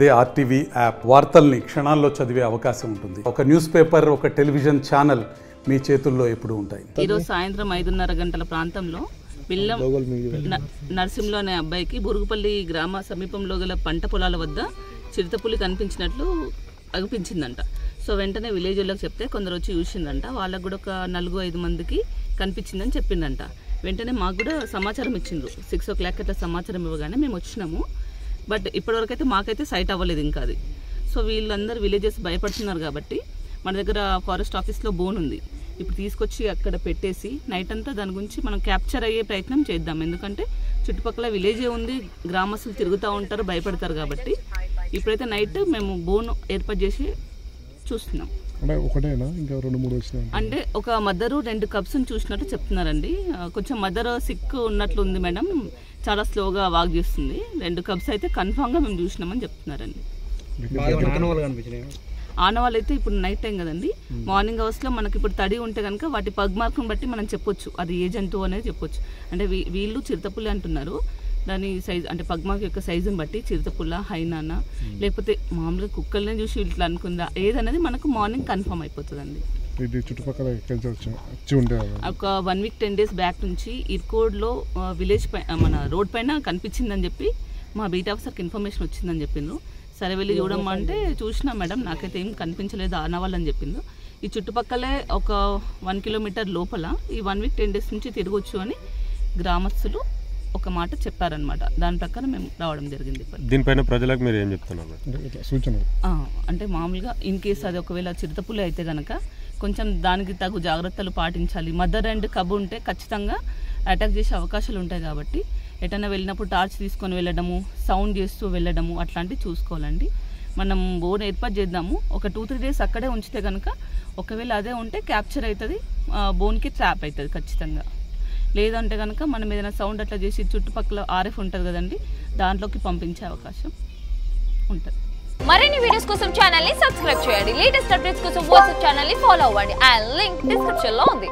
అదే RTV app వార్తల్ని క్షణాల్లో చదివే అవకాశం ఉంటుంది. ఒక న్యూస్ పేపర్, ఒక టెలివిజన్ ఛానల్ మీ చేతుల్లో ఎప్పుడు ఉంటాయి. ఈరోజు సాయంత్రం 5:30 గంటల ప్రాంతంలో విల్లం నర్సింహులు అనే అబ్బాయికి బురుగుపల్లి గ్రామ సమీపంలో గల పంట పొలాల వద్ద చిరుతపులి కనిపించినట్లు అనిపించిందంట. సో వెంటనే విలేజ్ వాళ్ళకి చెప్తే కొందరు వచ్చి చూసిందంట. వాళ్ళకు కూడా ఒక 4-5 మందికి కనిపించిందని చెప్పిందంట. వెంటనే మాకు కూడా సమాచారం ఇచ్చిండ్రు. 6 o'clock అట్లా సమాచారం ఇవ్వగానే మేము వచ్చినాము. బట్ ఇప్పటివరకు అయితే మాకైతే సైట్ అవ్వలేదు ఇంకా అది. సో వీళ్ళందరూ విలేజెస్ భయపడుతున్నారు కాబట్టి మన దగ్గర ఫారెస్ట్ ఆఫీస్లో బోన్ ఉంది. ఇప్పుడు తీసుకొచ్చి అక్కడ పెట్టేసి నైట్ అంతా దాని గురించి మనం క్యాప్చర్ అయ్యే ప్రయత్నం చేద్దాం. ఎందుకంటే చుట్టుపక్కల విలేజే ఉంది, గ్రామస్తులు తిరుగుతూ ఉంటారు, భయపడతారు కాబట్టి ఇప్పుడైతే నైట్ మేము బోన్ ఏర్పాటు చేసి చూస్తున్నాం. అంటే ఒక మదరు 2 cubs చూసినట్టు చెప్తున్నారండి. కొంచెం మదర్ సిక్ ఉన్నట్లు ఉంది మేడం, చాలా స్లోగా వాక్ చేస్తుంది. 2 cubs అయితే కన్ఫామ్గా మేము చూసినామని చెప్తున్నారండి. ఆనవాళ్ళు అయితే ఇప్పుడు నైట్ టైం కదండి, మార్నింగ్ అవర్స్లో మనకి ఇప్పుడు తడి ఉంటే కనుక వాటి పగ్ మార్కును బట్టి మనం చెప్పొచ్చు అది ఏ జంతువు అనేది చెప్పొచ్చు. అంటే వీళ్ళు చిరుతపులి అంటున్నారు, దాని సైజ్ అంటే పగ్ మార్క్ యొక్క సైజుని బట్టి చిరుతపుల్ల, హైనానా, లేకపోతే మామూలుగా కుక్కల్ని చూసి ఇట్లా అనుకుందా ఏదనేది మనకు మార్నింగ్ కన్ఫర్మ్ అయిపోతుందండి. ఒక 1 week 10 days బ్యాక్ నుంచి ఇర్కోడ్లో విలేజ్ మన రోడ్ పైన కనిపించిందని చెప్పి మా బీట్ ఆఫీసర్కి ఇన్ఫర్మేషన్ వచ్చిందని చెప్పిండ్రు. సరే వెళ్ళి చూడమంటే చూసినా మేడం, నాకైతే ఏం కనిపించలేదు ఆనవాళ్ళని చెప్పిండ్రు. ఈ చుట్టుపక్కలే ఒక 1 kilometer లోపల ఈ 1 week 10 days నుంచి తిరగొచ్చు అని గ్రామస్తులు ఒక మాట చెప్పారనమాట. దాని ప్రకారం మేము రావడం జరిగింది. దీనిపైన ప్రజలకు మీరు ఏం చెప్తున్నారు సూచన? అంటే మామూలుగా ఇన్ కేసు అది ఒకవేళ చిరుతపులి అయితే కనుక కొంచెం దానికి తగు జాగ్రత్తలు పాటించాలి. మదర్ అండ్ కబ్ ఉంటే ఖచ్చితంగా అటాక్ చేసే అవకాశాలు ఉంటాయి కాబట్టి ఎటైనా వెళ్ళినప్పుడు టార్చ్ తీసుకొని వెళ్ళడము, సౌండ్ చేస్తూ వెళ్ళడము అట్లాంటివి చూసుకోవాలండి. మనం బోన్ ఏర్పాటు చేద్దాము. ఒక 2-3 days అక్కడే ఉంచితే కనుక ఒకవేళ అదే ఉంటే క్యాప్చర్ అవుతుంది, బోన్కి ట్రాప్ అవుతుంది ఖచ్చితంగా. లేదంటే కనుక మనం ఏదైనా సౌండ్ అట్లా చేసి చుట్టుపక్కల RF ఉంటుంది కదండి, దాంట్లోకి పంపించే అవకాశం ఉంటుంది. మరిన్ని వీడియోస్ కోసం ఛానల్ ని సబ్స్క్రైబ్ చేయండి. లేటెస్ట్ అప్డేట్స్ కోసం వాట్సాప్ ఛానల్ ని ఫాలో అవ్వండి. ఆ లింక్ డిస్క్రిప్షన్ లో ఉంది.